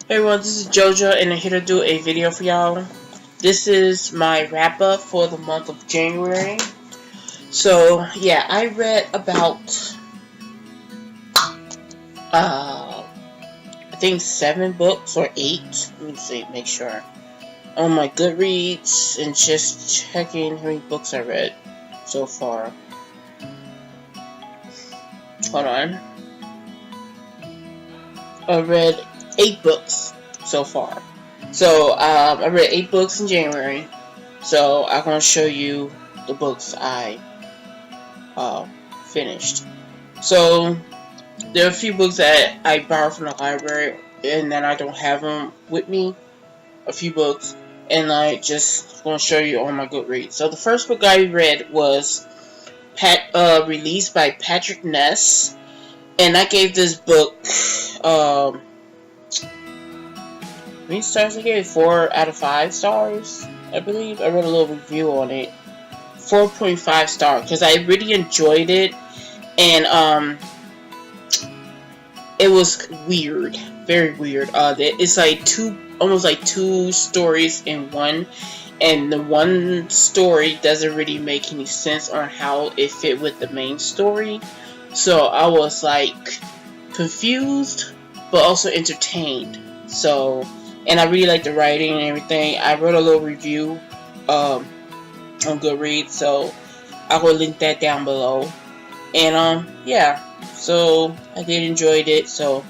Hey everyone, this is JoJo and I'm here to do a video for y'all. This is my wrap up for the month of January. So yeah, I read about I think 7 books or 8. Let me see, make sure. On my Goodreads and just checking how many books I read so far. Hold on. I read 8 books so far. So I read 8 books in January. So I'm gonna show you the books I finished. So there are a few books that I borrowed from the library and then I don't have them with me. A few books, and I just gonna show you on my Goodreads. So the first book I read was released by Patrick Ness, and I gave this book how many stars I gave it? 4 out of 5 stars, I believe. I read a little review on it. 4.5 star because I really enjoyed it, and it was weird, very weird. It's like almost like two stories in one, and the one story doesn't really make any sense on how it fit with the main story. So I was like confused, but also entertained. So, and I really like the writing and everything. I wrote a little review on Goodreads, so I will link that down below. And yeah, so I did enjoyed it. So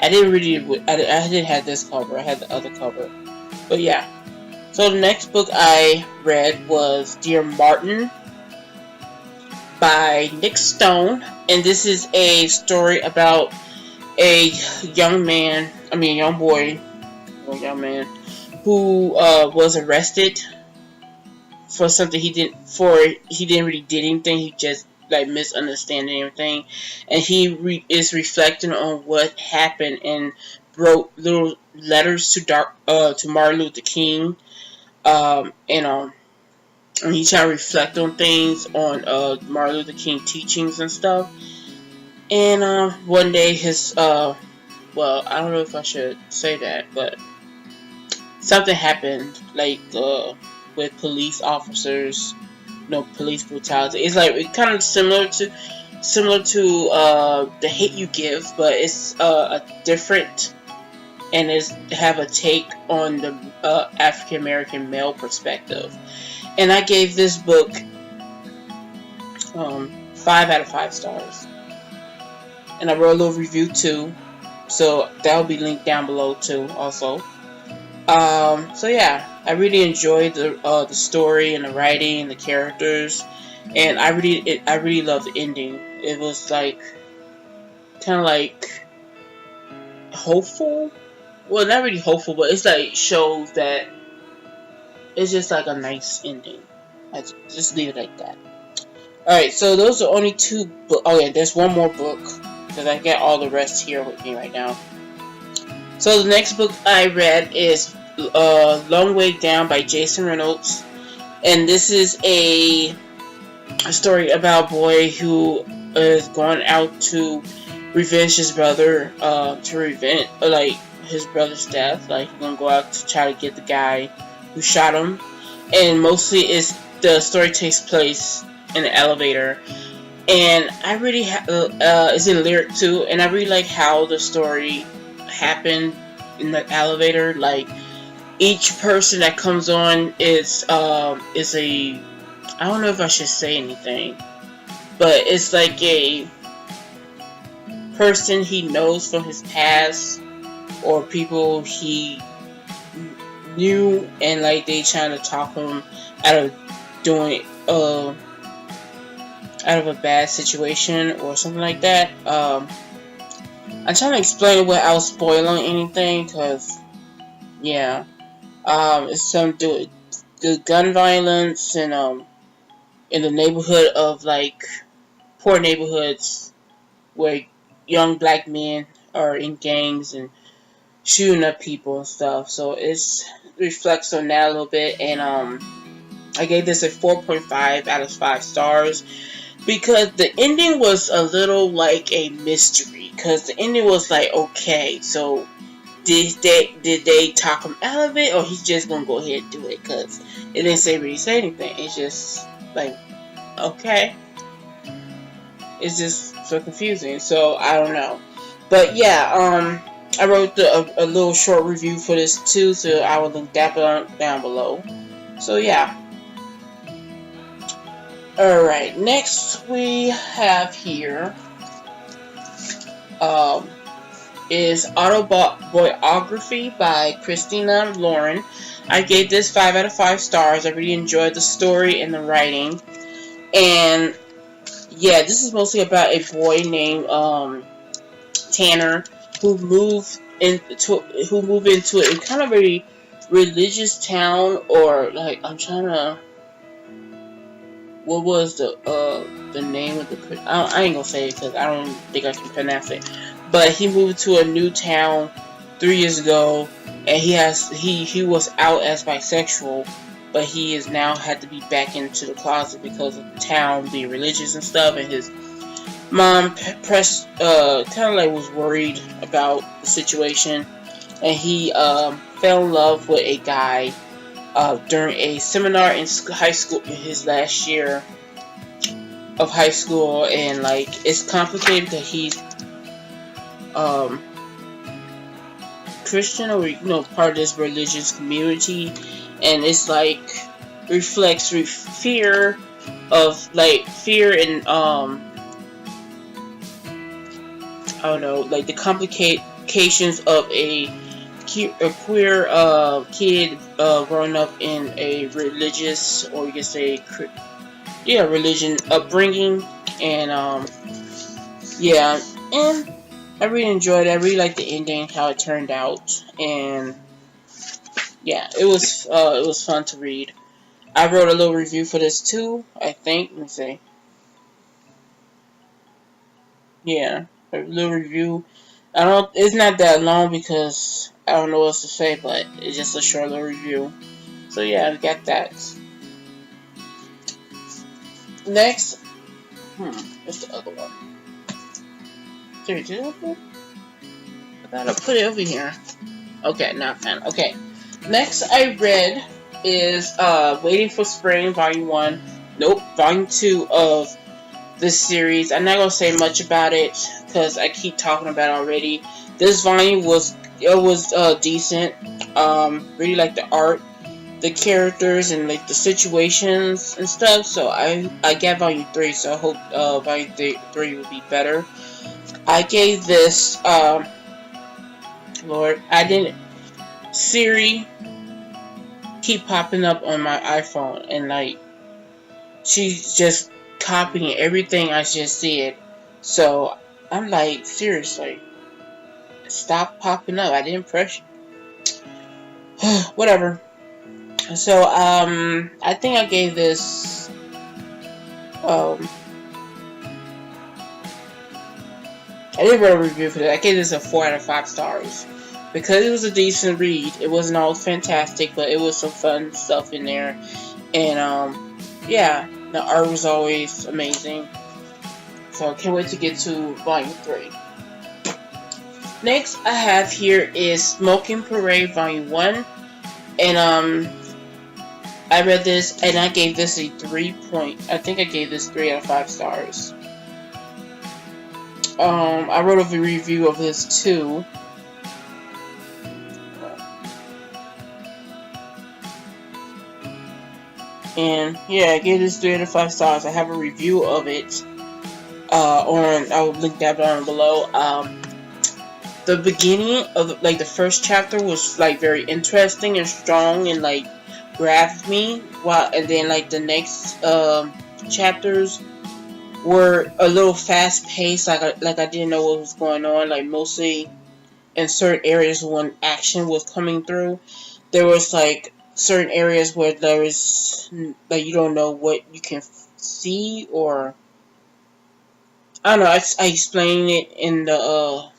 I didn't have this cover. I had the other cover, but yeah. So the next book I read was Dear Martin by Nick Stone, and this is a story about a young boy, or young man, who was arrested for something he didn't really did anything. He just like misunderstanding everything, and he is reflecting on what happened and wrote little letters to Martin Luther King, and he's trying to reflect on things on Martin Luther King teachings and stuff. And one day well, I don't know if I should say that, but something happened, like with police officers, police brutality. It's like it's kind of similar to The Hate You Give, but it's a different, and it's have a take on the African American male perspective. And I gave this book 5 out of 5 stars, and I wrote a little review too, so that will be linked down below too, also. So yeah, I really enjoyed the story and the writing and the characters, and I really loved the ending. It was like kind of like hopeful. Well, not really hopeful, but it's like shows that it's just like a nice ending. I just leave it like that. All right, so those are only 2 books. Oh yeah, there's one more book because I got all the rest here with me right now. So the next book I read is Long Way Down by Jason Reynolds, and this is a story about a boy who is going out to revenge his brother, to revenge like his brother's death. Like he's gonna go out to try to get the guy who shot him, and mostly the story takes place in the elevator. And I really it's in lyric too, and I really like how the story happened in the elevator. Like each person that comes on is a, I don't know if I should say anything, but it's like a person he knows from his past or people he knew, and like they trying to talk him out of doing out of a bad situation or something like that. I'm trying to explain it without spoiling anything, because yeah, it's some do the gun violence and in the neighborhood of like poor neighborhoods where young black men are in gangs and shooting up people and stuff. So it reflects on that a little bit, and I gave this a 4.5 out of 5 stars. because the ending was a little like a mystery. Because the ending was like, okay, so did they talk him out of it, or he's just gonna go ahead and do it? Because it didn't really say anything. It's just like, okay, it's just so confusing. So I don't know, but yeah, I wrote a little short review for this too, so I will link that down below. So yeah. Alright, next we have here is Autobot Biography by Christina Lauren. I gave this 5 out of 5 stars. I really enjoyed the story and the writing. And yeah, this is mostly about a boy named Tanner who moved into a kind of a religious town, or like, I'm trying to, what was the name of the, I ain't gonna say it because I don't think I can pronounce it. But he moved to a new town 3 years ago, and he was out as bisexual, but he is now had to be back into the closet because of the town being religious and stuff. And his mom kind of like was worried about the situation, and he fell in love with a guy during a seminar in high school, in his last year of high school. And like, it's complicated because he's Christian, or part of this religious community, and it's like reflects fear and I don't know, like the complications of a queer kid growing up in a religious, or you can say religion upbringing. And yeah, and I really enjoyed it. I really liked the ending, how it turned out, and yeah, it was fun to read. I wrote a little review for this too, I think. Let me see. Yeah, a little review. It's not that long because I don't know what else to say, but it's just a short little review. So yeah, I got that. Next, what's the other one? I gotta put it over here. Okay, now I found it. Okay. Next I read is Waiting for Spring, Volume 1. Nope, Volume 2 of this series. I'm not gonna say much about it because I keep talking about it already. This volume was decent. Really like the art, the characters, and like the situations and stuff. So I got Volume 3, so I hope Volume 3 will be better. I gave this Lord, I didn't. Siri keep popping up on my iPhone, and like, she's just copying everything I just said. So I'm like, seriously, stop popping up. I didn't press you. Whatever. So I think I gave this I didn't write a review for that. I gave this a 4 out of 5 stars. Because it was a decent read. It wasn't all fantastic, but it was some fun stuff in there. And yeah, the art was always amazing. So I can't wait to get to Volume 3. Next I have here is Smoking Parade Volume 1. And I read this and I gave this a 3 I think I gave this 3 out of 5 stars. I wrote a review of this too. And yeah, I gave this 3 out of 5 stars. I have a review of it. I'll link that down below. The beginning of the first chapter was like very interesting and strong and like grabbed me. And then like the next chapters were a little fast paced. Like I didn't know what was going on. Like mostly in certain areas when action was coming through, there was like certain areas where there is like you don't know what you can see, or I don't know. I explained it in the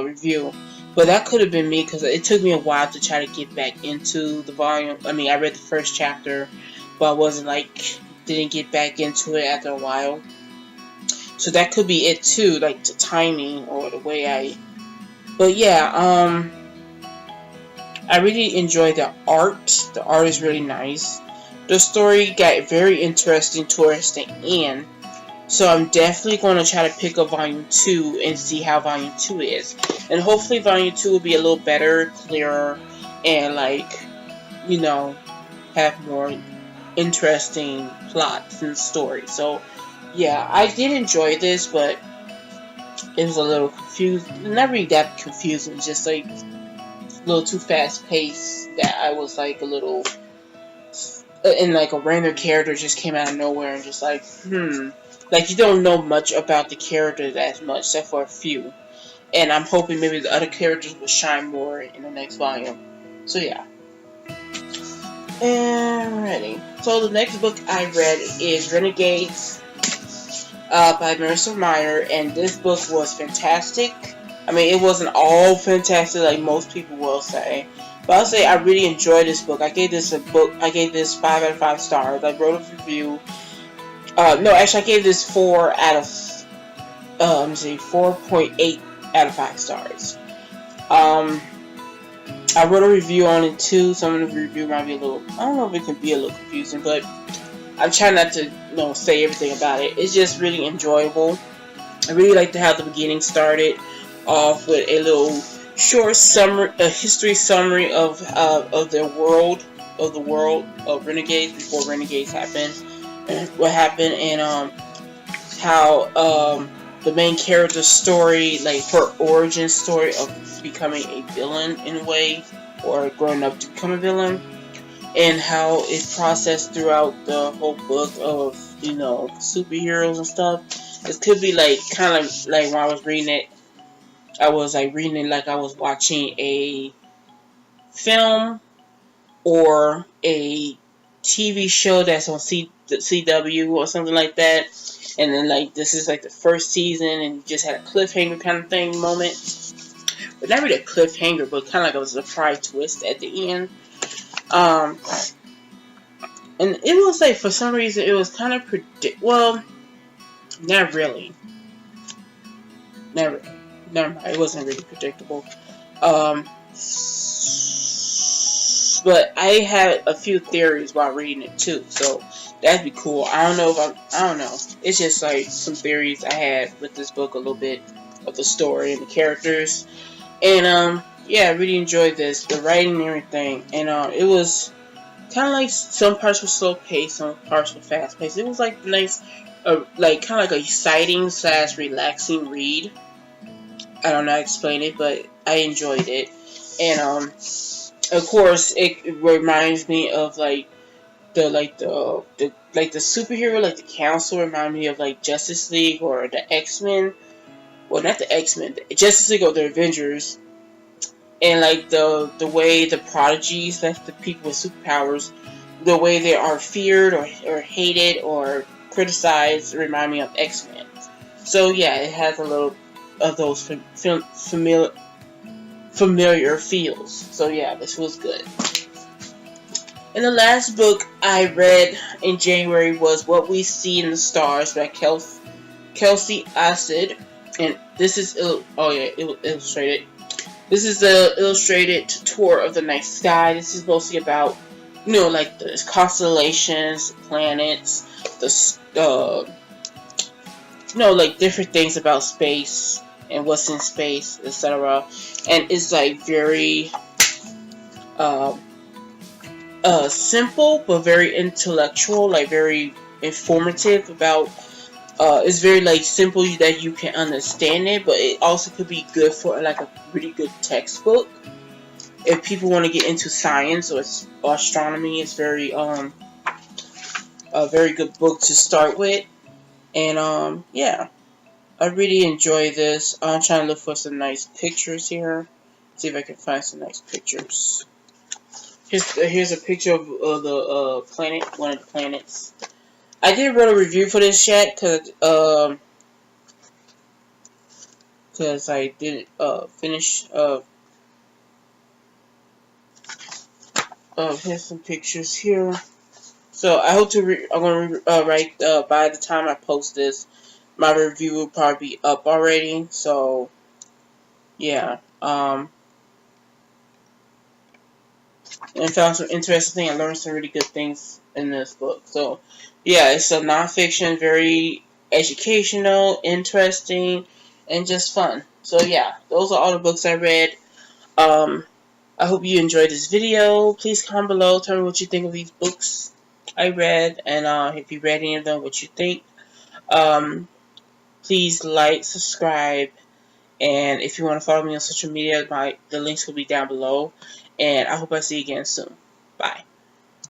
review, but that could have been me because it took me a while to try to get back into the volume. I mean, I read the first chapter, but I wasn't didn't get back into it after a while. So that could be it too, like the timing or the way I. But yeah, I really enjoy the art. The art is really nice. The story got very interesting towards the end. So I'm definitely going to try to pick up Volume 2 and see how Volume 2 is. And hopefully Volume 2 will be a little better, clearer, and like, you know, have more interesting plots and stories. So yeah, I did enjoy this, but it was a little confusing. Not really that confusing, just like a little too fast paced that I was like a little. And like a random character just came out of nowhere and just like, like you don't know much about the character that much, except for a few. And I'm hoping maybe the other characters will shine more in the next volume. So yeah. Alrighty. So the next book I read is Renegades by Marissa Meyer, and this book was fantastic. I mean, it wasn't all fantastic like most people will say, but I'll say I really enjoyed this book. I gave this 5 out of 5 stars. I wrote a review. No, actually, I gave this 4 out of 4.8 out of 5 stars. I wrote a review on it too. Some of the review might be a little, I don't know if it can be a little confusing, but I'm trying not to, say everything about it. It's just really enjoyable. I really like to have the beginning started off with a little short summary, a history summary of the world of Renegades before Renegades happened, and what happened, and how the main character's story, like her origin story of becoming a villain in a way, or growing up to become a villain, and how it's processed throughout the whole book of superheroes and stuff. It could be like kind of like when I was reading it. I was like reading it like I was watching a film or a TV show that's on CW or something like that. And then like this is like the first season and you just had a cliffhanger kind of thing moment. But not really a cliffhanger, but kind of like a surprise twist at the end. And it was like for some reason it was kind of well, not really. Never mind. It wasn't really predictable. But I had a few theories while reading it too, so that'd be cool. I don't know. It's just like some theories I had with this book, a little bit of the story and the characters, and yeah, I really enjoyed this, the writing and everything, and it was kind of like some parts were slow paced, some parts were fast paced. It was like nice, like kind of like a exciting / relaxing read. I don't know how to explain it, but I enjoyed it, and of course, it reminds me of like the superhero, like the Council, remind me of like Justice League or the X-Men. Well, not the X-Men, the Justice League or the Avengers, and like the way the prodigies, that's the people with superpowers, the way they are feared or hated or criticized, remind me of X-Men. So yeah, it has a little of those familiar feels. So yeah, this was good. And the last book I read in January was What We See in the Stars by Kelsey Acid. And this is illustrated. This is the illustrated tour of the night sky. This is mostly about, like the constellations, planets, like different things about space and what's in space, etc. And it's like very simple but very intellectual, like very informative about it's very like simple that you can understand it, but it also could be good for like a really good textbook if people want to get into science or astronomy. It's very a very good book to start with, and yeah, I really enjoy this. I'm trying to look for some nice pictures here. See if I can find some nice pictures. Here's a picture of the planet, one of the planets. I didn't write a review for this yet because I didn't finish. Here's some pictures here. So I hope I'm gonna write by the time I post this. I'm my review will probably be up already. So yeah, and found some interesting things. I learned some really good things in this book. So yeah, it's a nonfiction, very educational, interesting, and just fun. So yeah, those are all the books I read. Um, I hope you enjoyed this video. Please comment below. Tell me what you think of these books I read, and if you read any of them, what you think. Um, please like, subscribe, and if you want to follow me on social media, the links will be down below. And I hope I see you again soon. Bye.